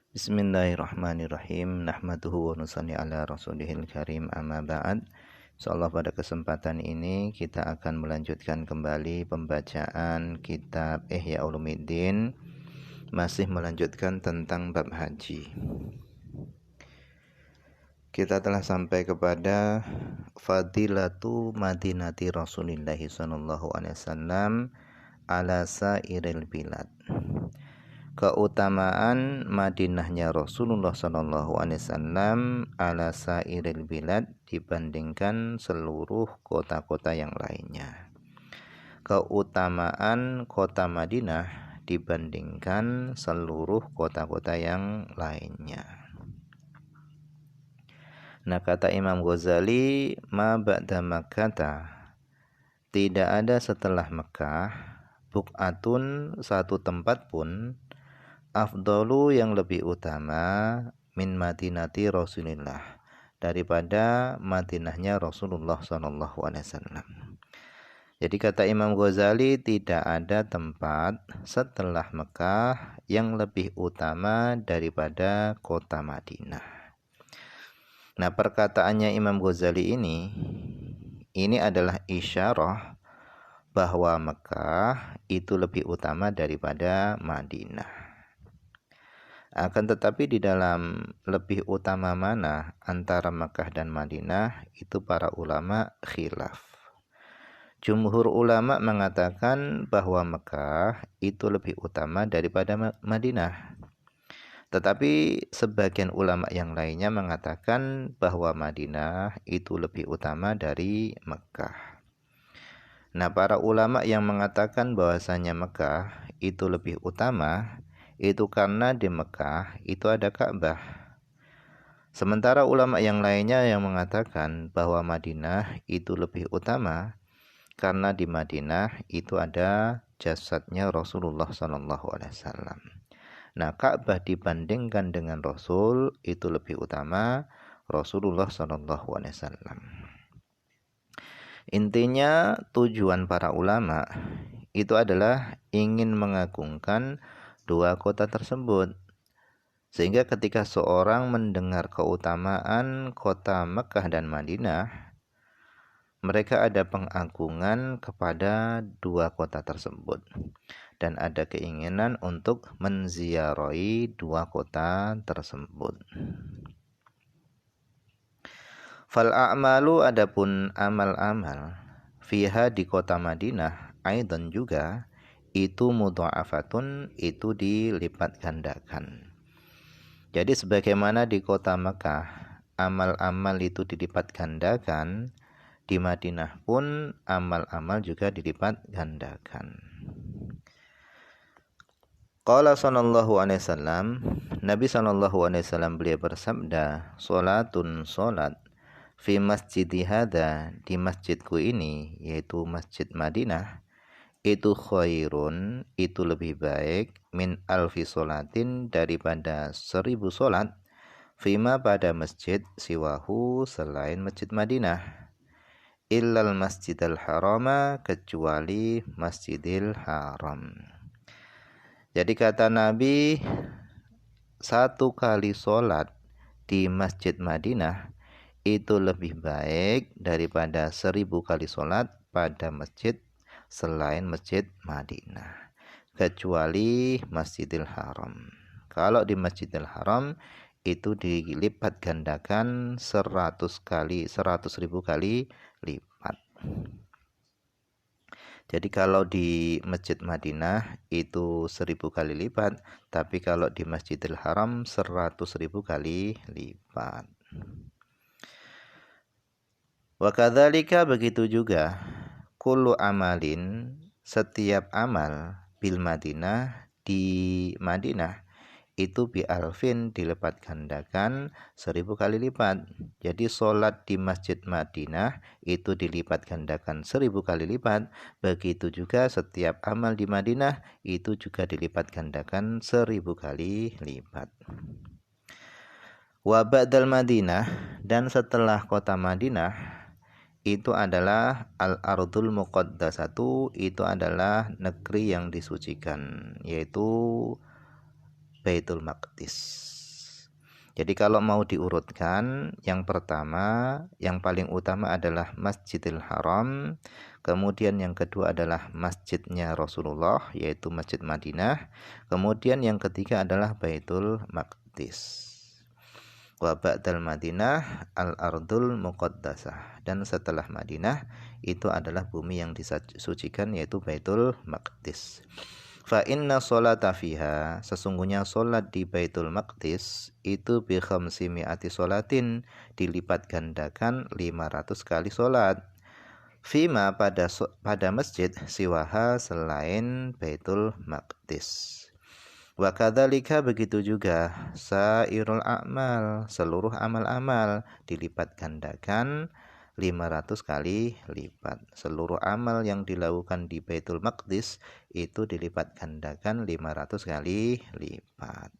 Bismillahirrahmanirrahim. Nahmaduhu wa nusalli ala rasulihil karim, amma ba'd. Insyaallah pada kesempatan ini kita akan melanjutkan kembali pembacaan kitab Ihya Ulumuddin, masih melanjutkan tentang bab haji. Kita telah sampai kepada fadilatu madinati Rasulillah sallallahu alaihi wasallam ala sairil bilad. Keutamaan Madinahnya Rasulullah sallallahu alaihi wasallam ala sairil bilad dibandingkan seluruh kota-kota yang lainnya. Keutamaan kota Madinah dibandingkan seluruh kota-kota yang lainnya. Nah, kata Imam Ghazali, ma ba'da Makkah, tidak ada setelah Mekah buq'atun, satu tempat pun, afdalu yang lebih utama min madinati Rasulillah, daripada Madinahnya Rasulullah sallallahu alaihi wasallam. Jadi kata Imam Ghazali, tidak ada tempat setelah Mekah yang lebih utama daripada kota Madinah. Nah, perkataannya Imam Ghazali ini adalah isyarah bahwa Mekah itu lebih utama daripada Madinah. Akan tetapi di dalam lebih utama mana antara Mekah dan Madinah, itu para ulama khilaf. Jumhur ulama mengatakan bahwa Mekah itu lebih utama daripada Madinah. Tetapi sebagian ulama yang lainnya mengatakan bahwa Madinah itu lebih utama dari Mekah. Nah, para ulama yang mengatakan bahwasanya Mekah itu lebih utama, itu karena di Mekah itu ada Ka'bah. Sementara ulama yang lainnya yang mengatakan bahwa Madinah itu lebih utama karena di Madinah itu ada jasadnya Rasulullah SAW. Nah, Ka'bah dibandingkan dengan Rasul itu lebih utama Rasulullah SAW. Intinya tujuan para ulama itu adalah ingin mengagungkan dua kota tersebut, sehingga ketika seorang mendengar keutamaan kota Mekah dan Madinah, mereka ada pengagungan kepada dua kota tersebut dan ada keinginan untuk menziarahi dua kota tersebut. Fal a'malu, adapun amal-amal, fiha di kota Madinah, aidan juga, itu mudha'afatun, itu dilipat gandakan. Jadi sebagaimana di kota Mekah amal-amal itu dilipat gandakan, di Madinah pun amal-amal juga dilipat gandakan. Qala sallallahu alaihi wasallam, Nabi sallallahu alaihi wasallam beliau bersabda, salatun salat fi masjidi hada, di masjidku ini, yaitu Masjid Madinah, itu khairun, itu lebih baik, min alfi solatin, daripada 1000 solat, fima, pada masjid, siwahu, selain Masjid Madinah, illal masjidil harama, kecuali Masjidil Haram. Jadi kata Nabi, satu kali solat di Masjid Madinah itu lebih baik daripada 1000 kali solat pada masjid selain Masjid Madinah, kecuali Masjidil Haram. Kalau di Masjidil Haram itu dilipat gandakan 100.000 kali lipat. Jadi kalau di Masjid Madinah itu 1000 kali lipat, tapi kalau di Masjidil Haram 100.000 kali lipat. Wa kadzalika, begitu juga, kullu amalin, setiap amal, bil Madinah, di Madinah, itu bi alfin, dilipat gandakan 1000 kali lipat. Jadi solat di Masjid Madinah itu dilipat gandakan 1000 kali lipat. Begitu juga setiap amal di Madinah itu juga dilipat gandakan 1000 kali lipat. Wa ba'dal Madinah, dan setelah kota Madinah, itu adalah al-ardul muqaddasatu, itu adalah negeri yang disucikan, yaitu Baitul Maqdis. Jadi kalau mau diurutkan, yang pertama, yang paling utama adalah Masjidil Haram, kemudian yang kedua adalah masjidnya Rasulullah, yaitu Masjid Madinah, kemudian yang ketiga adalah Baitul Maqdis. Wa ba'dal Madinah al-ardul muqaddasah, dan setelah Madinah itu adalah bumi yang disucikan, yaitu Baitul Maqdis. Fa inna sholata fiha, sesungguhnya solat di Baitul Maqdis itu bi khamsi mi'ati sholatin, dilipat gandakan 500 kali solat. Fima, pada masjid siwaha, selain Baitul Maqdis. Wa kadzalika, begitu juga sairul a'mal, seluruh amal-amal dilipat gandakan 500 kali lipat. Seluruh amal yang dilakukan di Baitul Maqdis itu dilipat gandakan 500 kali lipat.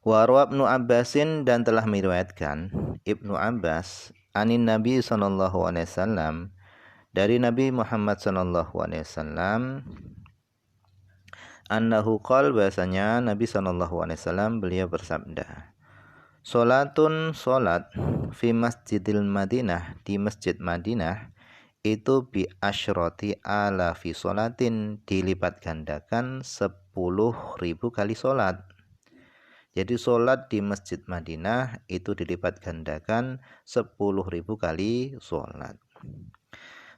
Wa rawa Ibnu Abbasin, dan telah meriwayatkan Ibnu Abbas anin Nabi sallallahu alaihi wasallam, dari Nabi Muhammad sallallahu alaihi wasallam, annahu qol, bahasanya Nabi sallallahu alaihi wasallam beliau bersabda, Solatun, solat, fi masjidil Madinah, di masjid Madinah, itu bi asyroti alafi solatin, dilipat gandakan 10.000 kali solat. Jadi solat di masjid Madinah itu dilipat gandakan 10.000 kali solat.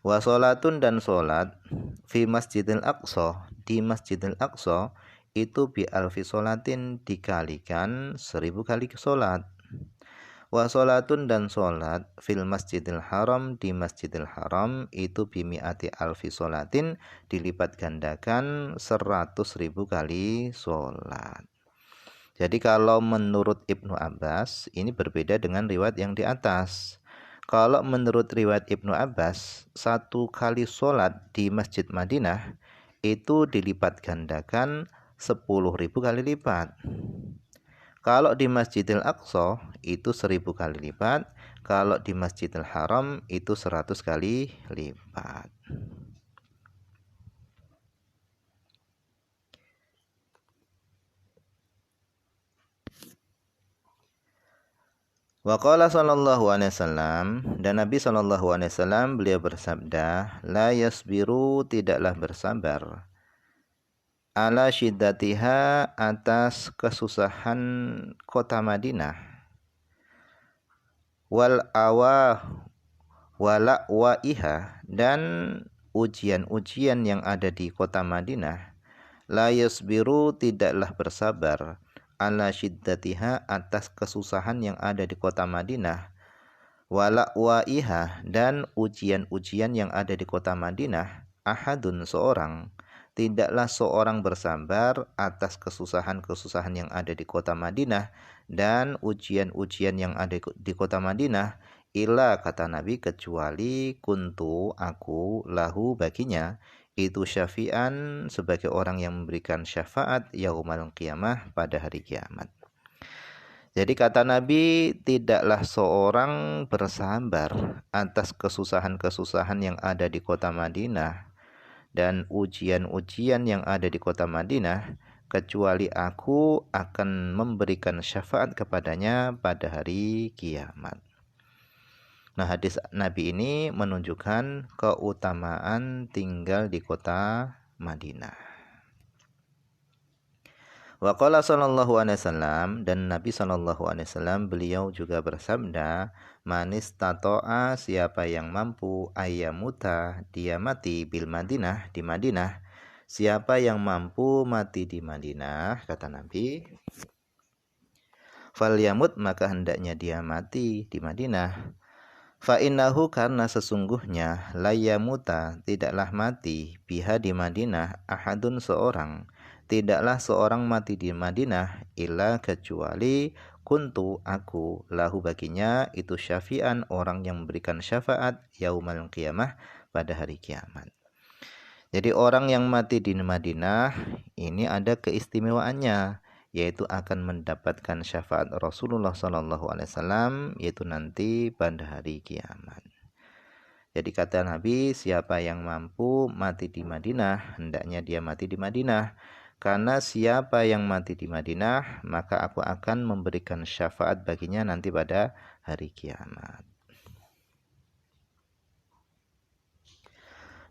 Wa solatun, dan solat, fi masjidil Aqsa, di masjidil Aqsa, itu bi alfi solatin, dikalikan 1000 kali solat. Wa solatun, dan solat, fil masjidil haram, di masjidil haram, itu bi mi'ati alfi solatin, dilipat gandakan 100.000 kali solat. Jadi kalau menurut Ibnu Abbas, ini berbeda dengan riwayat yang di atas. Kalau menurut riwayat Ibnu Abbas, 1 kali solat di masjid Madinah itu dilipat gandakan 10.000 kali lipat. Kalau di Masjidil Aqsa itu 1000 kali lipat, kalau di Masjidil Haram itu 100 kali lipat. Wa qala sallallahu alaihi wasallam, dan Nabi sallallahu alaihi wasallam beliau bersabda, la yasbiru, tidaklah bersabar, ala syiddatiha, atas kesusahan kota Madinah, wal wala'waiha, dan ujian-ujian yang ada di kota Madinah. La yasbiru, tidaklah bersabar, ala syiddatiha, atas kesusahan yang ada di kota Madinah, wala'waiha, dan ujian-ujian yang ada di kota Madinah, ahadun, seorang, tidaklah seorang bersabar atas kesusahan-kesusahan yang ada di kota Madinah dan ujian-ujian yang ada di kota Madinah, illa, kata Nabi, kecuali kuntu, aku, lahu, baginya, itu syafi'an, sebagai orang yang memberikan syafaat yaumal qiyamah, pada hari kiamat. Jadi kata Nabi, tidaklah seorang bersabar atas kesusahan-kesusahan yang ada di kota Madinah dan ujian-ujian yang ada di kota Madinah, kecuali aku akan memberikan syafaat kepadanya pada hari kiamat. Nah, hadis Nabi ini menunjukkan keutamaan tinggal di kota Madinah. Wa qala sallallahu alaihi wasallam, dan Nabi sallallahu alaihi wasallam beliau juga bersabda, manis tato'a, siapa yang mampu, ayamuta, dia mati, bil Madinah, di Madinah, siapa yang mampu mati di Madinah, kata Nabi, fal yamut, maka hendaknya dia mati di Madinah. Fa innahu, karena sesungguhnya, layamuta, tidaklah mati, biha, di Madinah, ahadun, seorang, tidaklah seorang mati di Madinah, illa, kecuali kuntu, aku, lahu, baginya, itu syafi'an, orang yang memberikan syafaat yaumal qiyamah, pada hari kiamat. Jadi orang yang mati di Madinah ini ada keistimewaannya, yaitu akan mendapatkan syafaat Rasulullah SAW, yaitu nanti pada hari kiamat. Jadi kata Nabi, siapa yang mampu mati di Madinah, hendaknya dia mati di Madinah. Karena siapa yang mati di Madinah, maka aku akan memberikan syafaat baginya nanti pada hari kiamat.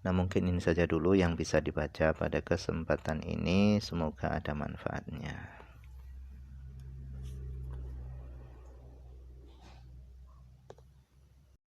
Nah, mungkin ini saja dulu yang bisa dibaca pada kesempatan ini. Semoga ada manfaatnya.